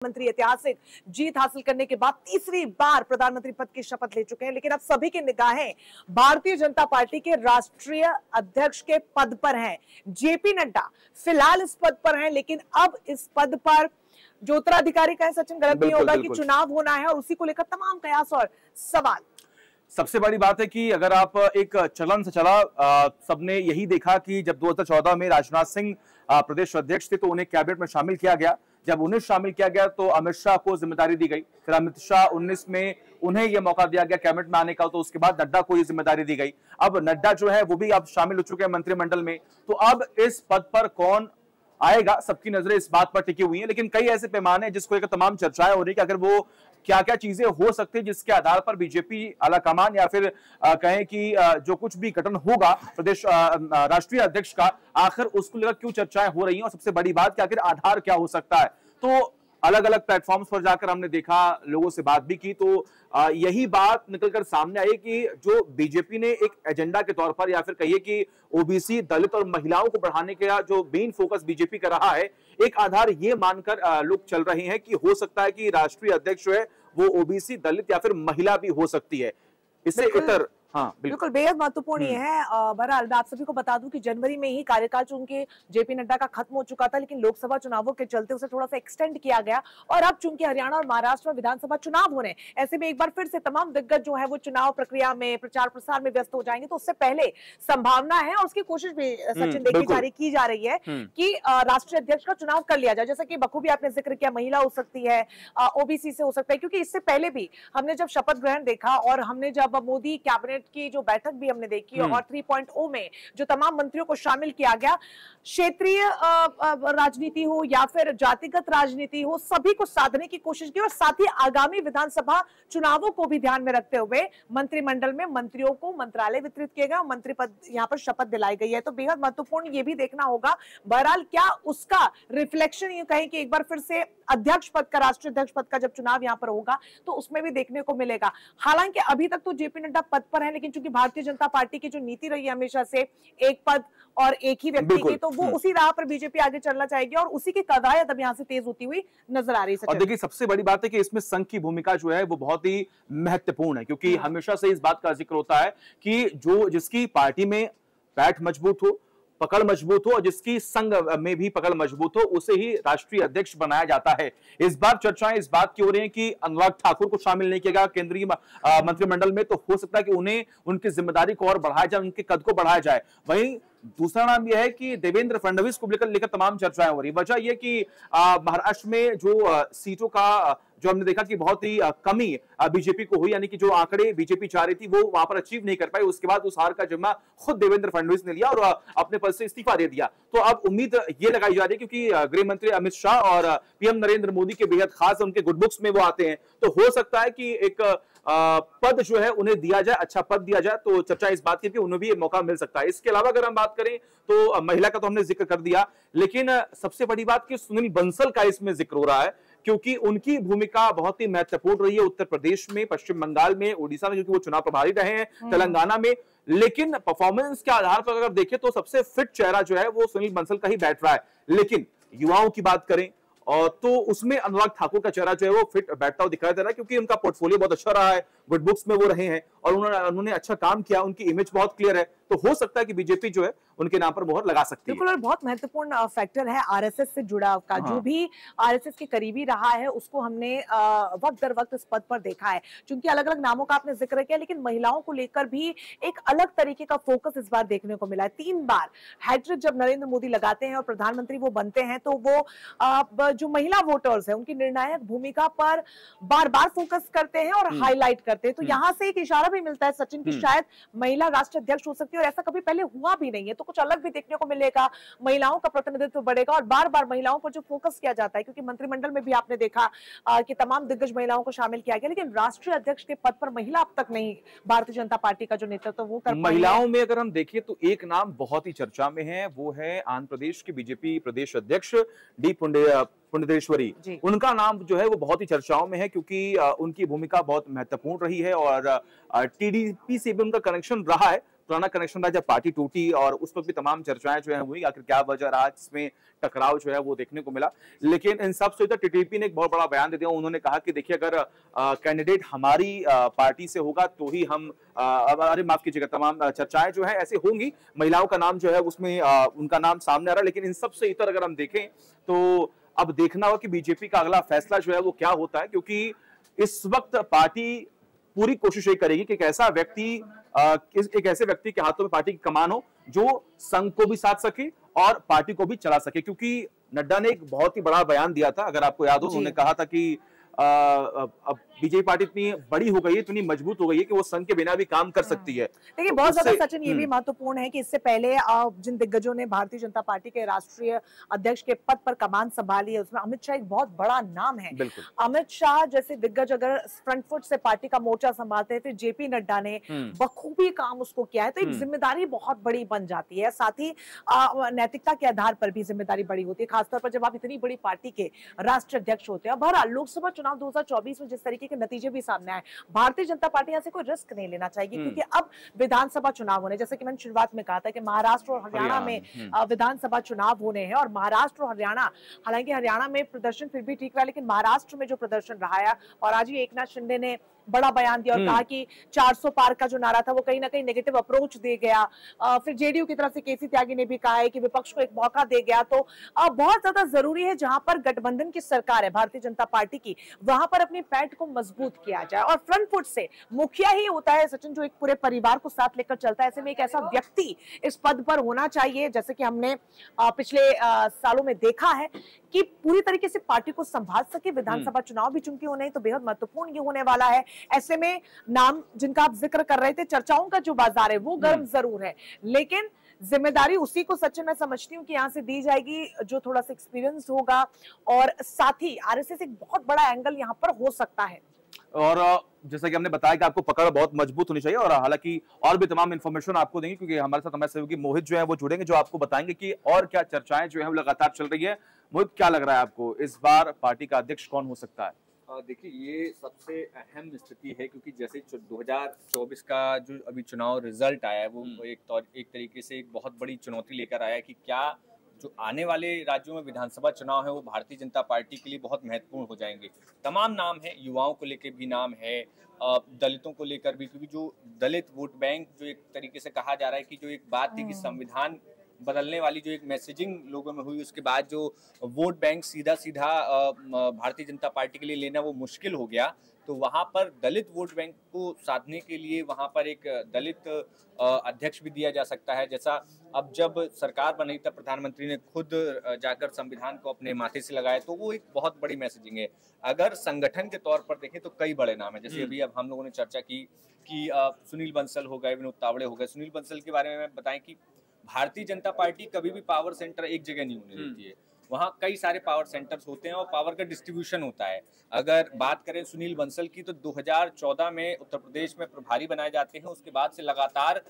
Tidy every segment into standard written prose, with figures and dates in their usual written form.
मंत्री ऐतिहासिक जीत हासिल करने के बाद तीसरी बार प्रधानमंत्री पद की शपथ ले चुके हैं, लेकिन अब सभी की निगाहें भारतीय जनता पार्टी के राष्ट्रीय अध्यक्ष के पद पर हैं। जेपी नड्डा फिलहाल इस पद पर हैं, लेकिन अब इस पद पर जो उत्तराधिकारी का है, सचिन, गलत नहीं होगा कि चुनाव होना है और उसी को लेकर तमाम कयास और सवाल। सबसे बड़ी बात है कि अगर आप एक चलन से चला, सबने यही देखा कि जब 2014 में राजनाथ सिंह प्रदेश अध्यक्ष थे तो उन्हें कैबिनेट में शामिल किया गया। जब उन्हें शामिल किया गया तो अमित शाह को जिम्मेदारी दी गई। फिर अमित शाह 19 में उन्हें यह मौका दिया गया कैबिनेट में आने का, तो उसके बाद नड्डा को यह जिम्मेदारी दी गई। अब नड्डा जो है वो भी अब शामिल हो चुके हैं मंत्रिमंडल में। तो अब इस पद पर कौन आएगा, सबकी नजरें इस बात पर टिकी हुई हैं। लेकिन कई ऐसे पैमाने हैं जिसको एक तमाम चर्चाएं हो रही कि अगर वो क्या क्या चीजें हो सकती है जिसके आधार पर बीजेपी आलाकमान या फिर कहें कि जो कुछ भी गठन होगा प्रदेश राष्ट्रीय अध्यक्ष का, आखिर उसको लेकर क्यों चर्चाएं हो रही हैं और सबसे बड़ी बात कि आखिर आधार क्या हो सकता है। तो अलग अलग प्लेटफॉर्म्स पर जाकर हमने देखा, लोगों से बात भी की, तो यही बात निकलकर सामने आई कि जो बीजेपी ने एक एजेंडा के तौर पर या फिर कहिए कि ओबीसी, दलित और महिलाओं को बढ़ाने का जो मेन फोकस बीजेपी का रहा है, एक आधार ये मानकर लोग चल रहे हैं कि हो सकता है कि राष्ट्रीय अध्यक्ष है वो ओबीसी, दलित या फिर महिला भी हो सकती है। इससे इतर हाँ बिल्कुल बेहद महत्वपूर्ण ये है। बहरहाल मैं आप सभी को बता दूं कि जनवरी में ही कार्यकाल चूंकि जेपी नड्डा का खत्म हो चुका था, लेकिन लोकसभा चुनावों के चलते उसे थोड़ा सा एक्सटेंड किया गया और अब चूंकि हरियाणा और महाराष्ट्र में विधानसभा चुनाव हो रहे हैं, ऐसे में एक बार फिर से तमाम दिग्गज जो है वो चुनाव प्रक्रिया में, प्रचार प्रसार में व्यस्त हो जाएंगे। तो उससे पहले संभावना है और उसकी कोशिश भी सचिन देखी की जा रही है कि राष्ट्रीय अध्यक्ष का चुनाव कर लिया जाए। जैसा कि बखूबी आपने जिक्र किया, महिला हो सकती है, ओबीसी से हो सकता है, क्योंकि इससे पहले भी हमने जब शपथ ग्रहण देखा और हमने जब मोदी कैबिनेट की जो बैठक भी हमने देखी और 3.0 में जो तमाम मंत्रियों को शामिल किया गया, क्षेत्रीय राजनीति हो या फिर जातिगत राजनीति हो, सभी को साधने की कोशिश की और साथ ही आगामी विधानसभा चुनावों को भी ध्यान में रखते हुए मंत्रिमंडल में मंत्रियों को मंत्रालय वितरित किए गए और मंत्री पद यहां पर शपथ दिलाई गई है। तो बेहद महत्वपूर्ण ये भी देखना होगा बहरहाल क्या उसका रिफ्लेक्शन ये कहें कि एक बार फिर से अध्यक्ष पद का, राष्ट्रीय अध्यक्ष पद का जब चुनाव यहां पर होगा तो उसमें भी देखने को मिलेगा। हालांकि अभी तक तो जेपी नड्डा पद पर है, लेकिन चूंकि भारतीय जनता पार्टी की जो नीति रही है हमेशा से एक पद और एक ही व्यक्ति की, तो वो उसी राह पर बीजेपी आगे चलना चाहेगी और उसी की कवायद अब यहां से तेज होती हुई नजर आ रही है। और देखिए सबसे बड़ी बात है कि इसमें संघ की भूमिका जो है वो बहुत ही महत्वपूर्ण है, क्योंकि हमेशा से इस बात का जिक्र होता है कि जो जिसकी पार्टी में पैठ मजबूत हो, पकड़ मजबूत हो और जिसकी संघ में भी पकड़ मजबूत हो, उसे ही राष्ट्रीय अध्यक्ष बनाया जाता है। इस बार चर्चाएं इस बात की हो रही हैं कि अनुराग ठाकुर को शामिल नहीं किया गया केंद्रीय मंत्रिमंडल में, तो हो सकता है कि उन्हें उनकी जिम्मेदारी को और बढ़ाया जाए, उनके कद को बढ़ाया जाए। वहीं दूसरा नाम यह है कि देवेंद्र फडणवीस को लेकर तमाम चर्चाएं हो रही। वजह यह कि महाराष्ट्र में जो सीटों का जो हमने देखा कि बहुत ही कमी बीजेपी को हुई, यानी कि जो आंकड़े बीजेपी चाह रही थी वो वहां पर अचीव नहीं कर पाई। उसके बाद उस हार का जिम्मा खुद देवेंद्र फडणवीस ने लिया और अपने पद से इस्तीफा दे दिया। तो अब उम्मीद ये लगाई जा रही है, क्योंकि गृह मंत्री अमित शाह और पीएम नरेंद्र मोदी के बेहद खास उनके गुड बुक्स में वो आते हैं, तो हो सकता है कि एक पद जो है उन्हें दिया जाए, अच्छा पद दिया जाए। तो चर्चा इस बात की कि उन्हें भी मौका मिल सकता है। इसके अलावा अगर हम बात करें तो महिला का तो हमने जिक्र कर दिया, लेकिन सबसे बड़ी बात कि सुनील बंसल का इसमें जिक्र हो रहा है, क्योंकि उनकी भूमिका बहुत ही महत्वपूर्ण रही है उत्तर प्रदेश में, पश्चिम बंगाल में, ओडिशा में, क्योंकि वो चुनाव प्रभारी रहे हैं, तेलंगाना में। लेकिन परफॉर्मेंस के आधार पर अगर देखें तो सबसे फिट चेहरा जो है वो सुनील बंसल का ही बैठ रहा है। लेकिन युवाओं की बात करें और तो उसमें अनुराग ठाकुर का चेहरा जो है वो फिट बैठता हुआ दिखाई दे रहा है, क्योंकि उनका पोर्टफोलियो बहुत अच्छा रहा है, गुड बुक्स में वो रहे हैं और उन्होंने अच्छा काम किया, उनकी इमेज बहुत क्लियर है। तो हो सकता है कि बीजेपी जो है उनके नाम पर मोहर लगा सकती है। बिल्कुल, और बहुत महत्वपूर्ण फैक्टर है आरएसएस से जुड़ाव का। जो भी आरएसएस के करीबी रहा है उसको हमने वक्त दर वक्त इस पद पर देखा है। चूंकि अलग अलग नामों का आपने जिक्र किया, लेकिन महिलाओं को लेकर भी एक अलग तरीके का फोकस इस बार देखने को मिला है। 3 बार हैट्रिक जब नरेंद्र मोदी लगाते हैं और प्रधानमंत्री वो बनते हैं, तो वो जो महिला वोटर्स है उनकी निर्णायक भूमिका पर बार बार फोकस करते हैं और हाईलाइट करते हैं। तो यहाँ से एक इशारा भी मिलता है सचिन की शायद महिला राष्ट्रीय अध्यक्ष हो सकती है, और ऐसा कभी पहले हुआ भी नहीं है। तो कुछ अलग भी देखने को मिलेगा, महिलाओं का प्रतिनिधित्व बढ़ेगा और बार बार महिलाओं पर जो फोकस किया जाता है, क्योंकि मंत्रिमंडल में भी आपने देखा कि तमाम दिग्गज महिलाओं को शामिल किया गया, लेकिन राष्ट्रीय अध्यक्ष के पद पर महिला अब तक नहीं भारतीय जनता पार्टी का जो नेतृत्व वो कर। महिलाओं में अगर हम देखें तो एक नाम बहुत ही चर्चा में है, वो है आंध्र प्रदेश के बीजेपी प्रदेश अध्यक्ष डी पुंडेश्वरी। उनका नाम जो है वो बहुत ही चर्चाओं में है, क्योंकि उनकी भूमिका बहुत महत्वपूर्ण रही है और टीडीपी से भी उनका कनेक्शन रहा है। पुराना कनेक्शन था जब पार्टी टूटी, और उस वक्त भी तमाम चर्चाएं जो है हुई, आखिर क्या वजह रहा जिसमें टकराव जो है वो देखने को मिला। लेकिन इन सब से तो टीडीपी ने एक बहुत बड़ा बयान दे दिया। उन्होंने कहा कि देखिए, अगर कैंडिडेट हमारी पार्टी से होगा तो ही हम अरे माफ कीजिएगा, तमाम चर्चाएं जो है ऐसे होंगी, महिलाओं का नाम जो है उसमें उनका नाम सामने आ रहा है। लेकिन इन सब से इतर अगर हम देखें तो अब देखना होगा कि बीजेपी का अगला फैसला जो है वो क्या होता है, क्योंकि इस वक्त पार्टी पूरी कोशिश ये करेगी कि एक ऐसा व्यक्ति एक ऐसे व्यक्ति के हाथों में पार्टी की कमान हो जो संघ को भी साथ सके और पार्टी को भी चला सके। क्योंकि नड्डा ने एक बहुत ही बड़ा बयान दिया था, अगर आपको याद हो, उन्होंने कहा था कि अब बीजेपी पार्टी इतनी बड़ी हो गई है, इतनी मजबूत हो गई है कि वो संघ के बिना भी काम कर सकती है। देखिए, बहुत ज्यादा सचिन ये भी महत्वपूर्ण है कि इससे पहले जिन दिग्गजों ने भारतीय जनता पार्टी के राष्ट्रीय अध्यक्ष के पद पर कमान संभाली है, उसमें अमित शाह एक बहुत बड़ा नाम है। अमित शाह जैसे दिग्गज अगर फ्रंट फुट से पार्टी का मोर्चा संभालते हैं, फिर जेपी नड्डा ने बखूबी काम उसको किया है, तो एक जिम्मेदारी बहुत बड़ी बन जाती है। साथ ही नैतिकता के आधार पर भी जिम्मेदारी बड़ी होती है, खासतौर पर जब आप इतनी बड़ी पार्टी के राष्ट्रीय अध्यक्ष होते हैं। बहरहाल लोकसभा चुनाव 2024 में जिस तरीके के नतीजे भी सामने आए, भारतीय जनता पार्टी यहाँ से कोई रिस्क नहीं लेना चाहेगी, क्योंकि अब विधानसभा चुनाव होने, जैसे कि मैंने शुरुआत में कहा था कि महाराष्ट्र और हरियाणा में विधानसभा चुनाव होने हैं। और महाराष्ट्र और हरियाणा, हालांकि हरियाणा में प्रदर्शन फिर भी ठीक रहा, लेकिन महाराष्ट्र में जो प्रदर्शन रहा है, और आज ही एकनाथ शिंदे ने बड़ा बयान दिया और कहा कि 400 पार का जो नारा था वो कहीं ना कहीं नेगेटिव अप्रोच दे गया। फिर जेडीयू की तरफ से केसी त्यागी ने भी कहा है कि विपक्ष को एक मौका दे गया। तो बहुत ज्यादा जरूरी है, जहां पर गठबंधन की सरकार है भारतीय जनता पार्टी की, वहां पर अपनी पैठ को मजबूत किया जाए। और फ्रंट फुट से मुखिया ही होता है सचिन, जो एक पूरे परिवार को साथ लेकर चलता है। ऐसे में एक ऐसा व्यक्ति इस पद पर होना चाहिए, जैसे कि हमने पिछले सालों में देखा है, कि पूरी तरीके से पार्टी को संभाल सके। विधानसभा चुनाव भी चूंकि होने, तो बेहद महत्वपूर्ण ये होने वाला है। ऐसे में नाम जिनका आप जिक्र कर रहे थे, चर्चाओं का जो बाजार है वो गर्म जरूर है, लेकिन जिम्मेदारी उसी को सचिन मैं समझती हूँ कि यहाँ से दी जाएगी जो थोड़ा सा एक्सपीरियंस होगा, और साथ ही आरएसएस एक बहुत बड़ा एंगल यहाँ पर हो सकता है। और जैसा कि हमने बताया कि आपको पकड़ बहुत मजबूत होनी चाहिए, और हालांकि और भी तमाम इन्फॉर्मेशन आपको देंगे, क्योंकि हमारे साथ हमारे सहयोगी मोहित जो है वो जुड़ेंगे, जो आपको बताएंगे कि और क्या चर्चाएं जो है वो लगातार चल रही है। मोहित, क्या लग रहा है आपको, इस बार पार्टी का अध्यक्ष कौन हो सकता है? देखिए, ये सबसे अहम स्थिति है, क्योंकि जैसे 2024 का जो अभी चुनाव रिजल्ट आया है वो एक तरीके से एक बहुत बड़ी चुनौती लेकर आया है कि क्या जो आने वाले राज्यों में विधानसभा चुनाव है वो भारतीय जनता पार्टी के लिए बहुत महत्वपूर्ण हो जाएंगे। तमाम नाम है, युवाओं को लेकर भी नाम है, दलितों को लेकर भी, क्योंकि जो दलित वोट बैंक जो एक तरीके से कहा जा रहा है कि जो एक बात थी कि संविधान बदलने वाली जो एक मैसेजिंग लोगों में हुई, उसके बाद जो वोट बैंक सीधा सीधा भारतीय जनता पार्टी के लिए लेना वो मुश्किल हो गया। तो वहाँ पर दलित वोट बैंक को साधने के लिए वहाँ पर एक दलित अध्यक्ष भी दिया जा सकता है। जैसा अब जब सरकार बनी तब प्रधानमंत्री ने खुद जाकर संविधान को अपने माथे से लगाया, तो वो एक बहुत बड़ी मैसेजिंग है। अगर संगठन के तौर पर देखें तो कई बड़े नाम है, जैसे अभी अब हम लोगों ने चर्चा की कि सुनील बंसल हो गए, विनोद तावड़े हो गए। सुनील बंसल के बारे में बताएं कि भारतीय जनता पार्टी कभी भी पावर सेंटर एक जगह नहीं होने देती है, वहाँ कई सारे पावर सेंटर्स होते हैं और पावर का डिस्ट्रीब्यूशन होता है। अगर बात करें सुनील बंसल की, तो 2014 में उत्तर प्रदेश में प्रभारी बनाए जाते हैं। उसके बाद से लगातार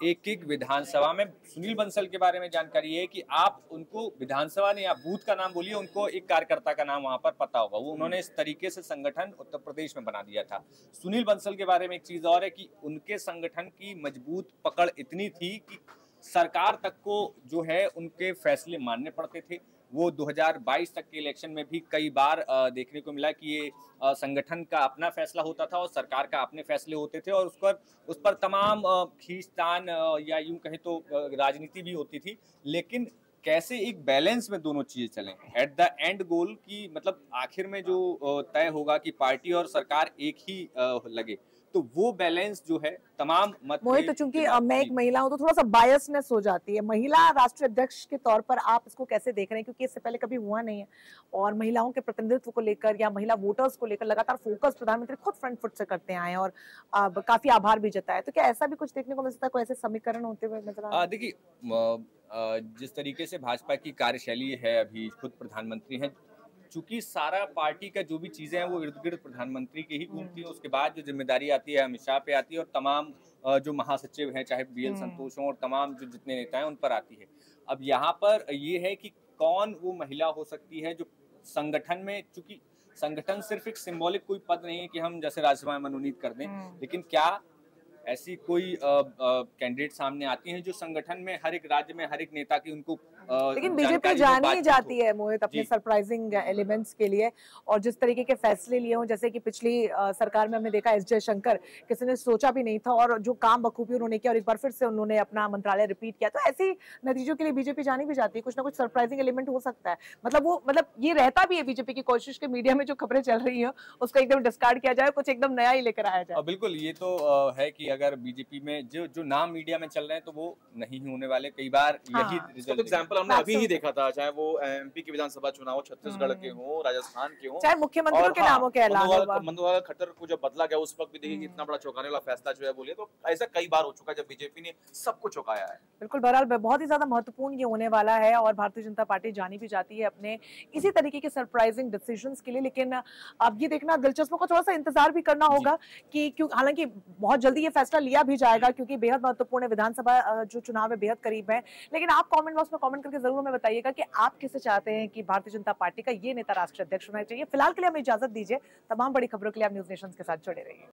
एक एक विधानसभा में सुनील बंसल के बारे में जानकारी है कि आप उनको विधानसभा ने या बूथ का नाम बोलिए, उनको एक कार्यकर्ता का नाम वहां पर पता होगा। वो उन्होंने इस तरीके से संगठन उत्तर प्रदेश में बना दिया था। सुनील बंसल के बारे में एक चीज और है कि उनके संगठन की मजबूत पकड़ इतनी थी कि सरकार तक को जो है उनके फैसले मानने पड़ते थे। वो 2022 तक के इलेक्शन में भी कई बार देखने को मिला कि ये संगठन का अपना फैसला होता था और सरकार का अपने फैसले होते थे, और उस पर तमाम खींचतान या यूं कहें तो राजनीति भी होती थी। लेकिन कैसे एक बैलेंस में दोनों चीजें चलें, एट द एंड गोल की मतलब आखिर में जो तय होगा कि पार्टी और सरकार एक ही लगे, तो वो बैलेंस जो है तमाम मत मोहित, तो चूंकि मैं एक महिला हूं तो थोड़ा सा बायसनेस हो जाती है। महिला राष्ट्रीय अध्यक्ष के तौर पर आप इसको कैसे देख रहे हैं, क्योंकि इससे पहले कभी हुआ नहीं है, और महिलाओं के प्रतिनिधित्व को लेकर या महिला वोटर्स को लेकर लगातार फोकस प्रधानमंत्री खुद फ्रंट फुट से करते आए हैं और काफी आभार भी जताया। तो क्या ऐसा भी कुछ देखने को मिल सकता है, कोई ऐसे समीकरण होते हुए नजर आ रहे हैं? देखिए, जिस तरीके से भाजपा की कार्यशैली है, अभी खुद प्रधानमंत्री हैं, चूंकि सारा पार्टी का जो भी चीजें हैं वो इर्द गिर्द प्रधानमंत्री की ही घूमती है। उसके बाद जो जिम्मेदारी आती है अमित शाह पे आती है, और तमाम जो महासचिव हैं, चाहे बीएल संतोष हों, और तमाम जो जितने नेता हैं उन पर आती है। अब यहाँ पर ये है कि कौन वो महिला हो सकती है जो संगठन में, चूंकि संगठन सिर्फ एक सिंबॉलिक कोई पद नहीं है कि हम जैसे राज्यसभा में मनोनीत कर दें, लेकिन क्या ऐसी कोई कैंडिडेट सामने आती हैं जो संगठन में हर एक राज्य में हर एक नेता की उनको लेकिन बीजेपी जानी ही जाती है मोहित अपने सरप्राइजिंग एलिमेंट्स के लिए, और जिस तरीके के फैसले लिए हों, जैसे कि पिछली सरकार में हमने देखा एस जयशंकर, किसी ने सोचा भी नहीं था, और जो काम बखूबी उन्होंने किया और एक बार फिर से उन्होंने अपना मंत्रालय रिपीट किया, तो ऐसे नतीजों के लिए बीजेपी जानी भी जाती है। कुछ ना कुछ सरप्राइजिंग एलिमेंट हो सकता है, मतलब ये रहता भी है बीजेपी की कोशिश के मीडिया में जो खबरें चल रही है उसको एकदम डिस्कार्ड किया जाए, कुछ एकदम नया ही लेकर आया जाए। बिल्कुल, ये तो है कि अगर बीजेपी में जो नाम मीडिया में चल रहे हैं तो वो नहीं होने वाले, कई बार यही रिजल्ट। एग्जांपल हमने अभी ही देखा था, चाहे वो एमपी के विधानसभा चुनाव छत्तीसगढ़ के हों, राजस्थान के हों, चाहे मुख्यमंत्रियों के नामों के ऐलान हुआ, मनोहर खट्टर को जब बदला गया उस वक्त भी देखिए इतना बड़ा चौंकाने वाला फैसला जो है बोलिए, तो ऐसा कई बार हो चुका है जब बीजेपी ने सबको चौंकाया है। बिल्कुल, बहरहाल बहुत ही ज्यादा महत्वपूर्ण ये होने वाला है, और भारतीय जनता पार्टी जानी भी जाती है अपने इसी तरीके के सरप्राइजिंग डिसीजंस के लिए। लेकिन अब ये देखना दिलचस्प होगा, थोड़ा सा इंतजार भी करना होगा कि क्यों, हालांकि बहुत जल्दी ये फैसला लिया भी जाएगा क्योंकि बेहद महत्वपूर्ण है, विधानसभा जो चुनाव है बेहद करीब है। लेकिन आप कमेंट बॉक्स में कमेंट करके जरूर हमें बताइएगा कि आप किसे चाहते हैं कि भारतीय जनता पार्टी का ये नेता राष्ट्रीय अध्यक्ष होना चाहिए। फिलहाल के लिए हमें इजाजत दीजिए, तमाम बड़ी खबरों के लिए आप न्यूज़ नेशन के साथ जुड़े रहिए।